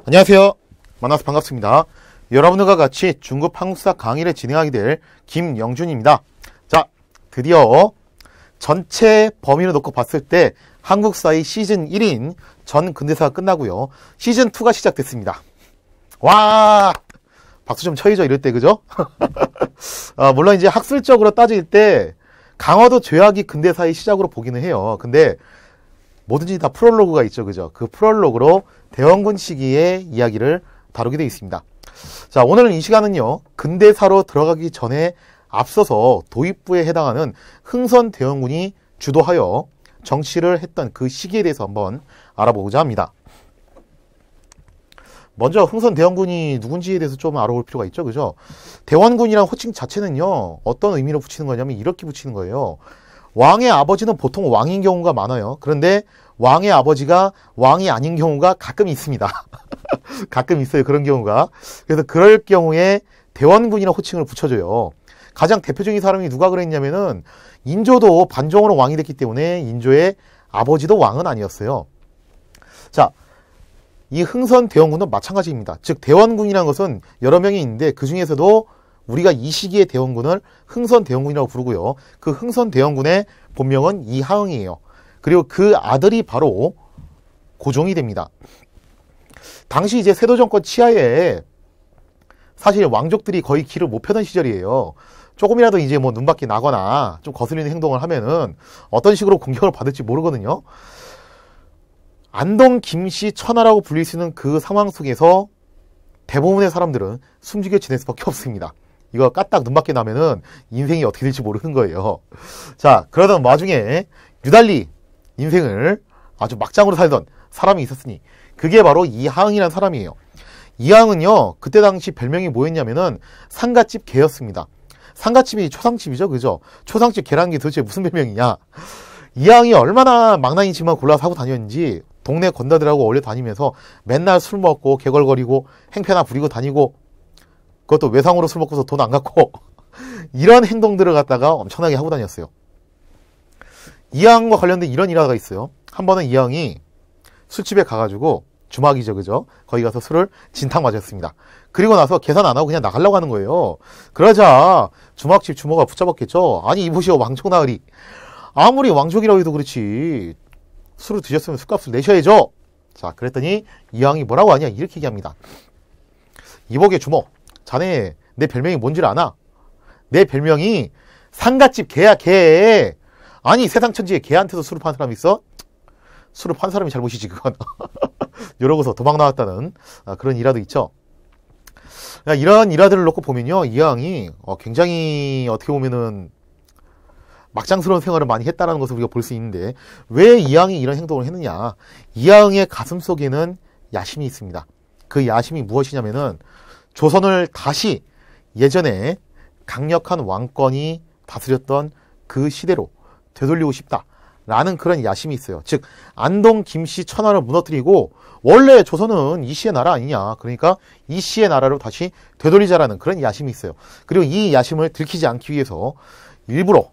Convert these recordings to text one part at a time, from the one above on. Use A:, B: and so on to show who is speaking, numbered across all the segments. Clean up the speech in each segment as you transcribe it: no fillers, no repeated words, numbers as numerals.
A: 안녕하세요. 만나서 반갑습니다. 여러분들과 같이 중급 한국사 강의를 진행하게 될 김영준입니다. 자, 드디어 전체 범위를 놓고 봤을 때 한국사의 시즌 1인 전 근대사가 끝나고요. 시즌 2가 시작됐습니다. 와! 박수 좀 쳐야죠, 이럴 때, 그죠? 물론 이제 학술적으로 따질 때 강화도 죄악이 근대사의 시작으로 보기는 해요. 근데 뭐든지 다 프롤로그가 있죠, 그죠? 그 프롤로그로 대원군 시기의 이야기를 다루게 되어 있습니다. 자, 오늘 이 시간은요, 근대사로 들어가기 전에 앞서서 도입부에 해당하는 흥선 대원군이 주도하여 정치를 했던 그 시기에 대해서 한번 알아보고자 합니다. 먼저 흥선 대원군이 누군지에 대해서 좀 알아볼 필요가 있죠, 그죠? 대원군이란 호칭 자체는요, 어떤 의미로 붙이는 거냐면 이렇게 붙이는 거예요. 왕의 아버지는 보통 왕인 경우가 많아요. 그런데 왕의 아버지가 왕이 아닌 경우가 가끔 있습니다. 가끔 있어요, 그런 경우가. 그래서 그럴 경우에 대원군이라는 호칭을 붙여줘요. 가장 대표적인 사람이 누가 그랬냐면은 인조도 반종으로 왕이 됐기 때문에 인조의 아버지도 왕은 아니었어요. 자, 이 흥선 대원군도 마찬가지입니다. 즉 대원군이라는 것은 여러 명이 있는데 그 중에서도 우리가 이 시기의 대원군을 흥선 대원군이라고 부르고요. 그 흥선 대원군의 본명은 이하응이에요. 그리고 그 아들이 바로 고종이 됩니다. 당시 이제 세도 정권 치하에 사실 왕족들이 거의 길을 못 펴던 시절이에요. 조금이라도 이제 뭐 눈밖에 나거나 좀 거슬리는 행동을 하면은 어떤 식으로 공격을 받을지 모르거든요. 안동, 김씨, 천하라고 불릴 수 있는 그 상황 속에서 대부분의 사람들은 숨죽여 지낼 수밖에 없습니다. 이거 까딱 눈밖에 나면은 인생이 어떻게 될지 모르는 거예요. 자, 그러던 와중에 유달리 인생을 아주 막장으로 살던 사람이 있었으니 그게 바로 이하응이라는 사람이에요. 이하응은요, 그때 당시 별명이 뭐였냐면은 상갓집 개였습니다. 상갓집이 초상집이죠, 그죠? 초상집 개라는 게 도대체 무슨 별명이냐? 이하응이 얼마나 망나니 집만 골라서 하고 다녔는지 동네 건달들하고 어울려 다니면서 맨날 술 먹고 개걸거리고 행패나 부리고 다니고 그것도 외상으로 술 먹고서 돈 안 갖고 이런 행동들을 갖다가 엄청나게 하고 다녔어요. 이하응과 관련된 이런 일화가 있어요. 한 번은 이하응이 술집에 가가지고 주막이죠, 그죠? 거기 가서 술을 진탕 맞았습니다. 그리고 나서 계산 안 하고 그냥 나가려고 하는 거예요. 그러자 주막집 주모가 붙잡았겠죠. 아니 이보시오 왕족나으리, 아무리 왕족이라고 해도 그렇지 술을 드셨으면 술값을 내셔야죠. 자, 그랬더니 이하응이 뭐라고 하냐 이렇게 얘기합니다. 이보게 주모, 자네 내 별명이 뭔지를 아나? 내 별명이 상갓집 개야, 개. 아니 세상 천지에 개한테도 술을 판 사람이 있어? 술을 판 사람이 잘못이지 그건. 이러고서 도망 나왔다는 그런 일화도 있죠. 이런 일화들을 놓고 보면요, 이하응이 굉장히 어떻게 보면은 막장스러운 생활을 많이 했다는 것을 우리가 볼 수 있는데 왜 이하응이 이런 행동을 했느냐? 이하응의 가슴 속에는 야심이 있습니다. 그 야심이 무엇이냐면은 조선을 다시 예전에 강력한 왕권이 다스렸던 그 시대로 되돌리고 싶다라는 그런 야심이 있어요. 즉 안동, 김씨, 천하를 무너뜨리고 원래 조선은 이씨의 나라 아니냐, 그러니까 이씨의 나라로 다시 되돌리자라는 그런 야심이 있어요. 그리고 이 야심을 들키지 않기 위해서 일부러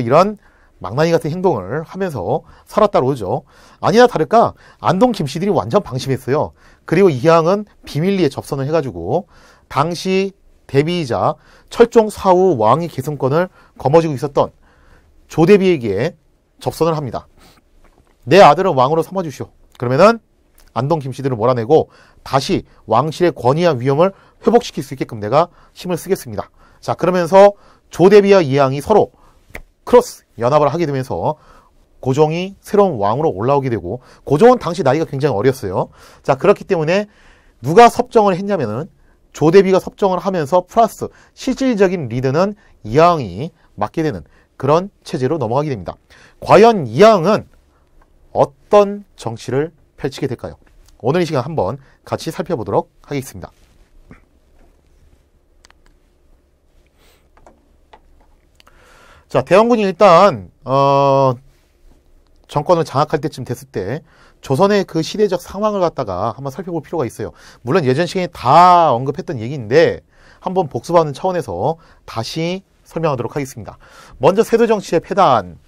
A: 이런 망나니 같은 행동을 하면서 살았다고 그러죠. 아니나 다를까 안동 김씨들이 완전 방심했어요. 그리고 이하응은 비밀리에 접선을 해가지고 당시 대비이자 철종 사후 왕위 계승권을 거머쥐고 있었던 조대비에게 접선을 합니다. 내 아들을 왕으로 삼아주시오. 그러면은 안동 김씨들을 몰아내고 다시 왕실의 권위와 위엄을 회복시킬 수 있게끔 내가 힘을 쓰겠습니다. 자, 그러면서 조대비와 이하응이 서로 크로스 연합을 하게 되면서 고종이 새로운 왕으로 올라오게 되고, 고종은 당시 나이가 굉장히 어렸어요. 자, 그렇기 때문에 누가 섭정을 했냐면은 조대비가 섭정을 하면서 플러스 실질적인 리드는 이하응이 맡게 되는 그런 체제로 넘어가게 됩니다. 과연 이하응은 어떤 정치를 펼치게 될까요? 오늘 이 시간 한번 같이 살펴보도록 하겠습니다. 자, 대원군이 일단 정권을 장악할 때쯤 됐을 때 조선의 그 시대적 상황을 갖다가 한번 살펴볼 필요가 있어요. 물론 예전 시간에 다 언급했던 얘기인데 한번 복습하는 차원에서 다시 설명하도록 하겠습니다. 먼저 세도 정치의 폐단,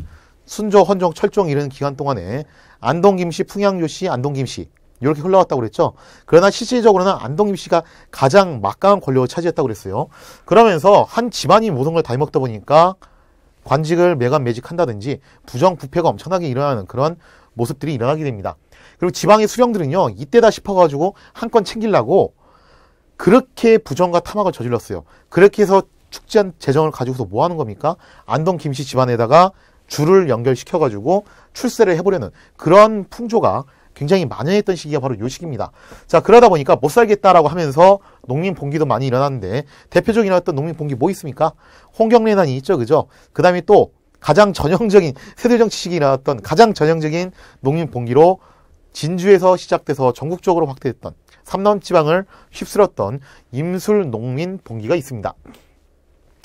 A: 순조, 헌종, 철종 이런 기간 동안에 안동 김씨, 풍양조 씨, 안동 김씨, 이렇게 흘러왔다고 그랬죠. 그러나 실질적으로는 안동 김씨가 가장 막강한 권력을 차지했다고 그랬어요. 그러면서 한 집안이 모든 걸 다 해먹다 보니까 관직을 매각매직한다든지 부정부패가 엄청나게 일어나는 그런 모습들이 일어나게 됩니다. 그리고 지방의 수령들은요, 이때다 싶어가지고 한 건 챙기려고 그렇게 부정과 탐악을 저질렀어요. 그렇게 해서 축제한 재정을 가지고서 뭐 하는 겁니까? 안동 김씨 집안에다가 줄을 연결시켜가지고 출세를 해보려는 그런 풍조가 굉장히 만연했던 시기가 바로 이 시기입니다. 자, 그러다 보니까 못 살겠다라고 하면서 농민 봉기도 많이 일어났는데 대표적인 어떤 농민 봉기 뭐 있습니까? 홍경래난이 있죠, 그죠? 그 다음에 또 가장 전형적인 세대정치 시기에 일어났던 가장 전형적인 농민 봉기로 진주에서 시작돼서 전국적으로 확대했던 삼남지방을 휩쓸었던 임술 농민 봉기가 있습니다.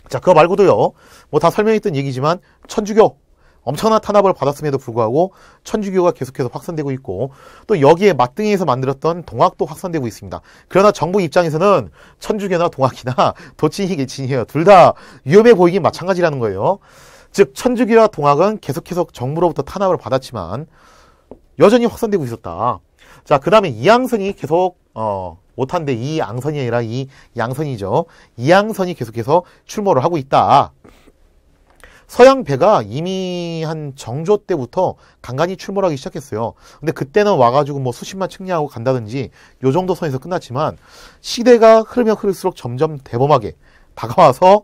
A: 자, 그거 말고도요, 뭐 다 설명했던 얘기지만 천주교 엄청난 탄압을 받았음에도 불구하고 천주교가 계속해서 확산되고 있고, 또 여기에 맞등에서 만들었던 동학도 확산되고 있습니다. 그러나 정부 입장에서는 천주교나 동학이나 도친이 개친이에요. 둘 다 위험해 보이긴 마찬가지라는 거예요. 즉 천주교와 동학은 계속해서 정부로부터 탄압을 받았지만 여전히 확산되고 있었다. 자, 그 다음에 이양선이 계속 못한데 이양선이 아니라 이양선이죠. 이양선이 계속해서 출몰을 하고 있다. 서양배가 이미 한 정조 때부터 간간히 출몰하기 시작했어요. 근데 그때는 와가지고 뭐 수십만 측량하고 간다든지 요 정도 선에서 끝났지만 시대가 흐르면 흐를수록 점점 대범하게 다가와서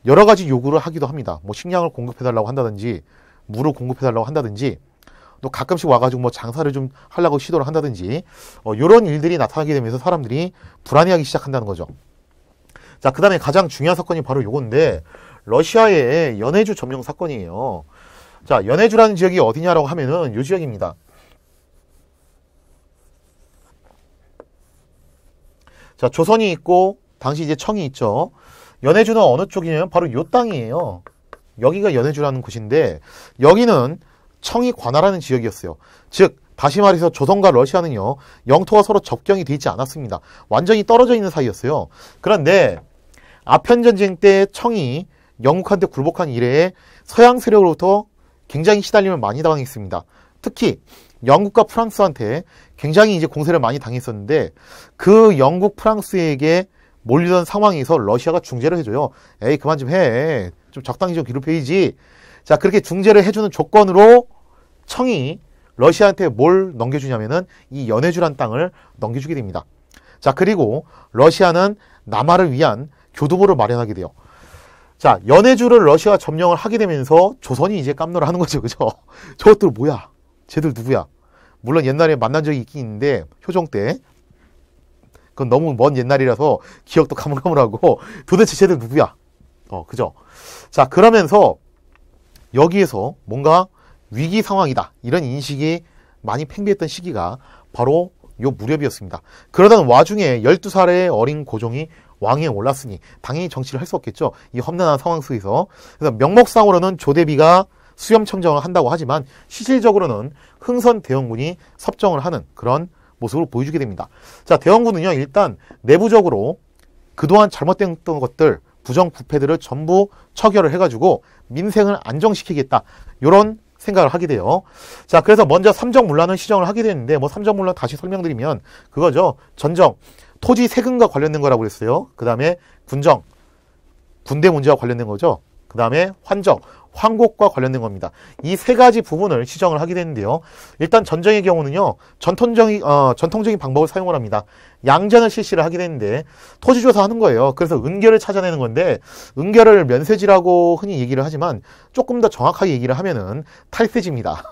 A: 여러 가지 요구를 하기도 합니다. 뭐 식량을 공급해달라고 한다든지 물을 공급해달라고 한다든지 또 가끔씩 와가지고 뭐 장사를 좀 하려고 시도를 한다든지 요런 일들이 나타나게 되면서 사람들이 불안해하기 시작한다는 거죠. 자, 그 다음에 가장 중요한 사건이 바로 요건데 러시아의 연해주 점령 사건이에요. 자, 연해주라는 지역이 어디냐라고 하면은 요 지역입니다. 자, 조선이 있고 당시 이제 청이 있죠. 연해주는 어느 쪽이냐면 바로 요 땅이에요. 여기가 연해주라는 곳인데 여기는 청이 관할하는 지역이었어요. 즉 다시 말해서 조선과 러시아는요, 영토가 서로 접경이 되어 있지 않았습니다. 완전히 떨어져 있는 사이였어요. 그런데 아편전쟁 때 청이 영국한테 굴복한 이래에 서양 세력으로부터 굉장히 시달림을 많이 당했습니다. 특히 영국과 프랑스한테 굉장히 이제 공세를 많이 당했었는데 그 영국 프랑스에게 몰리던 상황에서 러시아가 중재를 해줘요. 에이 그만 좀 해. 좀 적당히 좀 괴롭혀야지. 자, 그렇게 중재를 해주는 조건으로 청이 러시아한테 뭘 넘겨주냐면은 이 연해주란 땅을 넘겨주게 됩니다. 자, 그리고 러시아는 남하를 위한 교두보를 마련하게 돼요. 자, 연해주를 러시아가 점령을 하게 되면서 조선이 이제 깜놀을 하는 거죠. 그죠? 저것들 뭐야? 쟤들 누구야? 물론 옛날에 만난 적이 있긴 있는데 효종 때 그건 너무 먼 옛날이라서 기억도 가물가물하고 도대체 쟤들 누구야? 그죠? 자, 그러면서 여기에서 뭔가 위기 상황이다 이런 인식이 많이 팽배했던 시기가 바로 요 무렵이었습니다. 그러던 와중에 12살의 어린 고종이 왕위에 올랐으니 당연히 정치를 할 수 없겠죠. 이 험난한 상황 속에서. 그래서 명목상으로는 조대비가 수염청정을 한다고 하지만 실질적으로는 흥선 대원군이 섭정을 하는 그런 모습을 보여주게 됩니다. 자, 대원군은요, 일단 내부적으로 그동안 잘못됐던 것들, 부정부패들을 전부 처결을 해가지고 민생을 안정시키겠다, 이런 생각을 하게 돼요. 자, 그래서 먼저 삼정문란을 시정을 하게 되는데, 뭐 삼정문란 다시 설명드리면 그거죠. 전정, 토지 세금과 관련된 거라고 그랬어요. 그 다음에 군정, 군대 문제와 관련된 거죠. 그 다음에 환정, 황곡과 관련된 겁니다. 이 세 가지 부분을 시정을 하게 되는데요. 일단 전정의 경우는요, 전통적인 방법을 사용을 합니다. 양전을 실시를 하게 되는데 토지조사 하는 거예요. 그래서 은결을 찾아내는 건데, 은결을 면세지라고 흔히 얘기를 하지만 조금 더 정확하게 얘기를 하면은 탈세지입니다.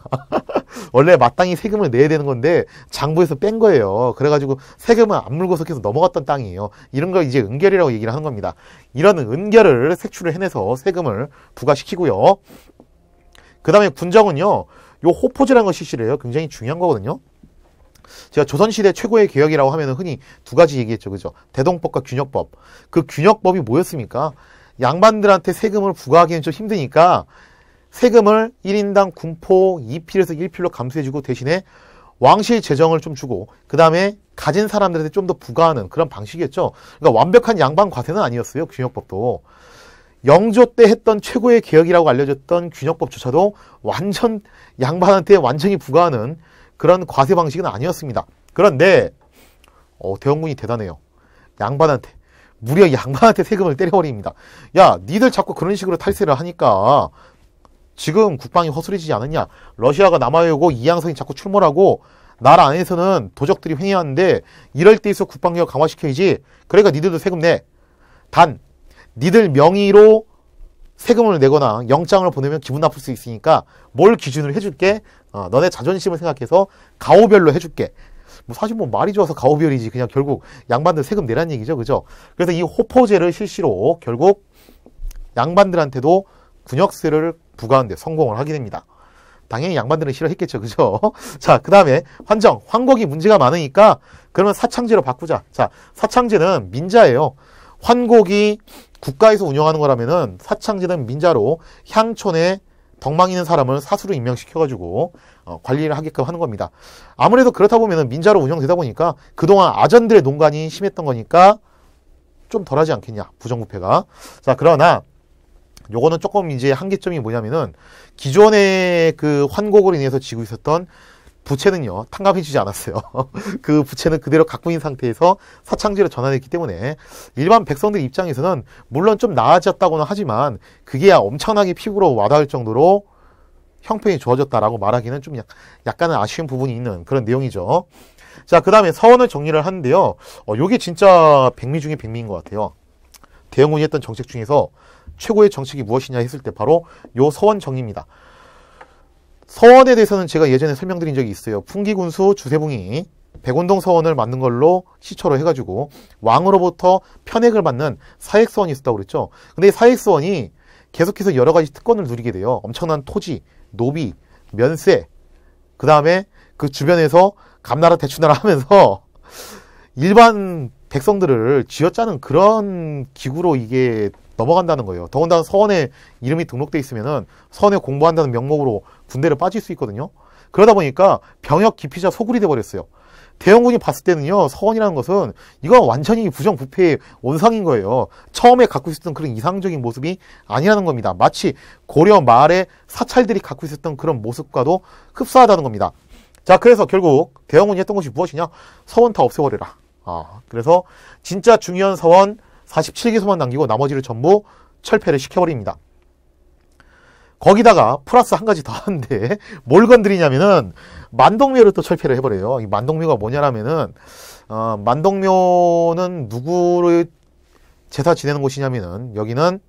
A: 원래 마땅히 세금을 내야 되는 건데 장부에서 뺀 거예요. 그래가지고 세금을 안 물고서 계속 넘어갔던 땅이에요. 이런 걸 이제 은결이라고 얘기를 하는 겁니다. 이런 은결을 색출을 해내서 세금을 부과시키고요. 그 다음에 군정은요, 요 호포제라는 걸 실시를 해요. 굉장히 중요한 거거든요. 제가 조선시대 최고의 개혁이라고 하면 흔히 두 가지 얘기했죠. 그죠? 대동법과 균역법. 그 균역법이 뭐였습니까? 양반들한테 세금을 부과하기는 좀 힘드니까 세금을 1인당 군포 2필에서 1필로 감수해주고 대신에 왕실 재정을 좀 주고 그 다음에 가진 사람들한테 좀 더 부과하는 그런 방식이었죠. 그러니까 완벽한 양반 과세는 아니었어요. 균역법도. 영조 때 했던 최고의 개혁이라고 알려졌던 균역법조차도 완전 양반한테 완전히 부과하는 그런 과세 방식은 아니었습니다. 그런데 대원군이 대단해요. 양반한테 무려 양반한테 세금을 때려버립니다. 야, 니들 자꾸 그런 식으로 탈세를 하니까 지금 국방이 허술해지지 않았냐? 러시아가 남아에 오고 이양선이 자꾸 출몰하고 나라 안에서는 도적들이 횡행하는데 이럴 때에서 국방력을 강화시켜야지. 그러니까 니들도 세금 내. 단 니들 명의로 세금을 내거나 영장을 보내면 기분 나쁠 수 있으니까 뭘 기준으로 해줄게? 너네 자존심을 생각해서 가오별로 해줄게. 사실 말이 좋아서 가오별이지. 그냥 결국 양반들 세금 내란 얘기죠. 그죠? 그래서 이 호포제를 실시로 결국 양반들한테도 군역세를 부과하는 데 성공을 하게 됩니다. 당연히 양반들은 싫어했겠죠. 그죠? 자, 그 다음에 환곡이 문제가 많으니까 그러면 사창제로 바꾸자. 자, 사창제는 민자예요. 환곡이 국가에서 운영하는 거라면은 사창제는 민자로 향촌에 덕망 있는 사람을 사수로 임명시켜가지고 관리를 하게끔 하는 겁니다. 아무래도 그렇다 보면은 민자로 운영되다 보니까 그동안 아전들의 농간이 심했던 거니까 좀 덜하지 않겠냐, 부정부패가. 자, 그러나 요거는 조금 이제 한계점이 뭐냐면은 기존의 그 환곡으로 인해서 지고 있었던 부채는요, 탕감해주지 않았어요. 그 부채는 그대로 갖고 있는 상태에서 사창제로 전환했기 때문에 일반 백성들 입장에서는 물론 좀 나아졌다고는 하지만 그게 엄청나게 피부로 와닿을 정도로 형편이 좋아졌다라고 말하기는 좀 약간은 아쉬운 부분이 있는 그런 내용이죠. 자, 그 다음에 서원을 정리를 하는데요. 요게 진짜 백미 중에 백미인 것 같아요. 대영군이 했던 정책 중에서 최고의 정책이 무엇이냐 했을 때 바로 요 서원 정리입니다. 서원에 대해서는 제가 예전에 설명드린 적이 있어요. 풍기군수 주세붕이 백운동 서원을 만든 걸로 시초로 해가지고 왕으로부터 편액을 받는 사액서원이 있었다고 그랬죠. 근데 이 사액서원이 계속해서 여러 가지 특권을 누리게 돼요. 엄청난 토지, 노비, 면세, 그 다음에 그 주변에서 감나라 대추나라 하면서 일반 백성들을 쥐어짜는 그런 기구로 이게 넘어간다는 거예요. 더군다나 서원에 이름이 등록돼 있으면은 서원에 공부한다는 명목으로 군대를 빠질 수 있거든요. 그러다 보니까 병역 기피자 소굴이 돼버렸어요. 대영군이 봤을 때는요, 서원이라는 것은 이거 완전히 부정부패의 원상인 거예요. 처음에 갖고 있었던 그런 이상적인 모습이 아니라는 겁니다. 마치 고려 말의 사찰들이 갖고 있었던 그런 모습과도 흡사하다는 겁니다. 자, 그래서 결국 대영군이 했던 것이 무엇이냐? 서원 다 없애버려라. 그래서 진짜 중요한 서원 47개소만 남기고 나머지를 전부 철폐를 시켜버립니다. 거기다가 플러스 한 가지 더 하는데 뭘 건드리냐면은 만동묘를 또 철폐를 해버려요. 이 만동묘가 뭐냐라면은 만동묘는 누구를 제사 지내는 곳이냐면은 여기는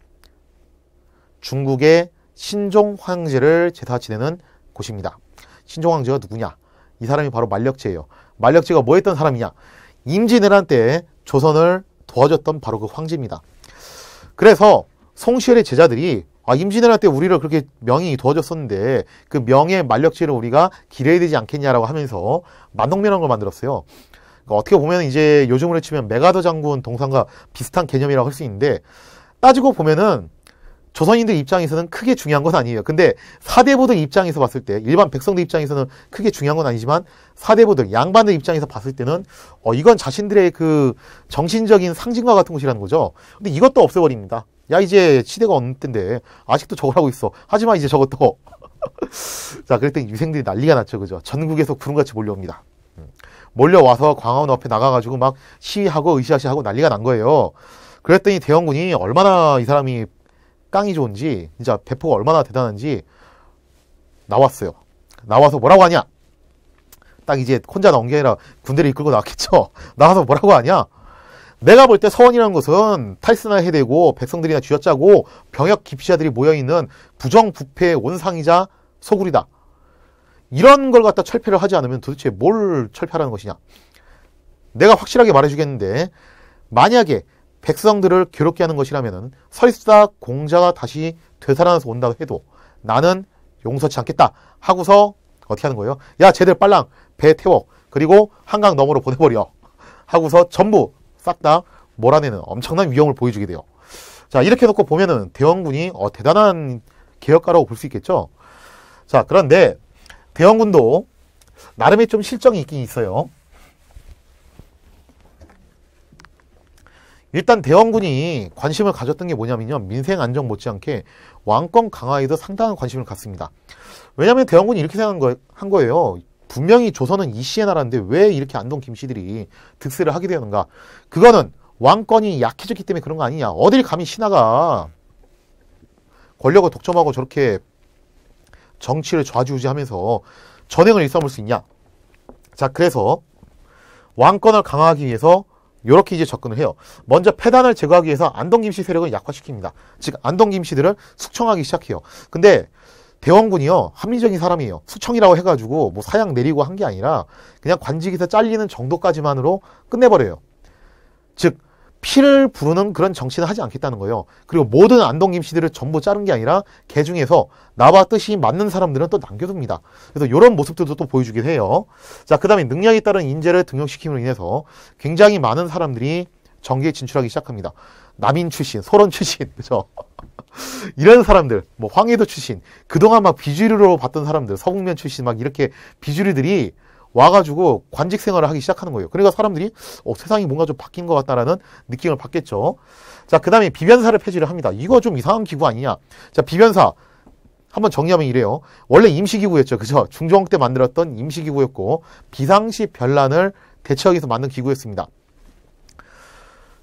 A: 중국의 신종 황제를 제사 지내는 곳입니다. 신종 황제가 누구냐? 이 사람이 바로 만력제예요. 만력제가 뭐 했던 사람이냐? 임진왜란 때 조선을 도와줬던 바로 그 황제입니다. 그래서 송시열의 제자들이 임진왜란 때 우리를 그렇게 명이 도와줬었는데 그 명의 만력제를 우리가 기려야 되지 않겠냐라고 하면서 만동묘라는 걸 만들었어요. 그러니까 어떻게 보면 이제 요즘으로 치면 메가더 장군 동상과 비슷한 개념이라고 할 수 있는데 따지고 보면은 조선인들 입장에서는 크게 중요한 건 아니에요. 근데 사대부들 입장에서 봤을 때 일반 백성들 입장에서는 크게 중요한 건 아니지만 사대부들, 양반들 입장에서 봤을 때는 이건 자신들의 그 정신적인 상징과 같은 것이라는 거죠. 근데 이것도 없애버립니다. 야, 이제 시대가 어느 때인데 아직도 저걸 하고 있어. 하지만 이제 저것도 자, 그랬더니 유생들이 난리가 났죠. 그죠? 전국에서 구름같이 몰려옵니다. 몰려와서 광화문 앞에 나가가지고 막 시위하고 으쌰으쌰하고 난리가 난 거예요. 그랬더니 대원군이 얼마나 이 사람이 깡이 좋은지, 진짜 배포가 얼마나 대단한지 나왔어요. 나와서 뭐라고 하냐? 딱 이제 혼자 나온 게 아니라 군대를 이끌고 나왔겠죠. 나와서 뭐라고 하냐? 내가 볼 때 서원이라는 것은 탈선나 해대고 백성들이나 쥐어짜고 병역 기피자들이 모여있는 부정부패의 원상이자 소굴이다. 이런 걸 갖다 철폐를 하지 않으면 도대체 뭘 철폐하라는 것이냐? 내가 확실하게 말해주겠는데 만약에 백성들을 괴롭게 하는 것이라면 설사 공자가 다시 되살아나서 온다고 해도 나는 용서치 않겠다 하고서 어떻게 하는 거예요? 야, 쟤들 빨랑 배 태워. 그리고 한강 너머로 보내버려. 하고서 전부 싹 다 몰아내는 엄청난 위험을 보여주게 돼요. 자, 이렇게 놓고 보면은 대원군이 대단한 개혁가라고 볼 수 있겠죠. 자, 그런데 대원군도 나름의 좀 실정이 있긴 있어요. 일단 대원군이 관심을 가졌던 게 뭐냐면요, 민생 안정 못지않게 왕권 강화에도 상당한 관심을 갖습니다. 왜냐하면 대원군이 이렇게 생각한 거예요. 분명히 조선은 이씨의 나라인데 왜 이렇게 안동 김씨들이 득세를 하게 되는가? 그거는 왕권이 약해졌기 때문에 그런 거 아니냐? 어딜 감히 신하가 권력을 독점하고 저렇게 정치를 좌지우지하면서 전횡을 일삼을 수 있냐? 자, 그래서 왕권을 강화하기 위해서 이렇게 이제 접근을 해요. 먼저 패단을 제거하기 위해서 안동 김씨 세력을 약화시킵니다. 즉 안동 김씨들을 숙청하기 시작해요. 근데 대원군이요, 합리적인 사람이에요. 수청이라고 해가지고 뭐 사양 내리고 한 게 아니라 그냥 관직에서 잘리는 정도까지만으로 끝내버려요. 즉 피를 부르는 그런 정치는 하지 않겠다는 거예요. 그리고 모든 안동 김씨들을 전부 자른 게 아니라 개 중에서 나와 뜻이 맞는 사람들은 또 남겨둡니다. 그래서 이런 모습들도 또 보여주긴 해요. 자, 그 다음에 능력에 따른 인재를 등용시킴으로 인해서 굉장히 많은 사람들이 정계에 진출하기 시작합니다. 남인 출신, 소론 출신, 그죠? 이런 사람들, 뭐 황해도 출신, 그동안 막 비주류로 봤던 사람들, 서북면 출신 막 이렇게 비주류들이 와가지고 관직 생활을 하기 시작하는 거예요. 그러니까 사람들이 세상이 뭔가 좀 바뀐 것 같다라는 느낌을 받겠죠. 자, 그 다음에 비변사를 폐지를 합니다. 이거 좀 이상한 기구 아니냐? 자, 비변사 한번 정리하면 이래요. 원래 임시기구였죠. 그죠? 중종 때 만들었던 임시기구였고 비상시 변란을 대처하기 위해서 만든 기구였습니다.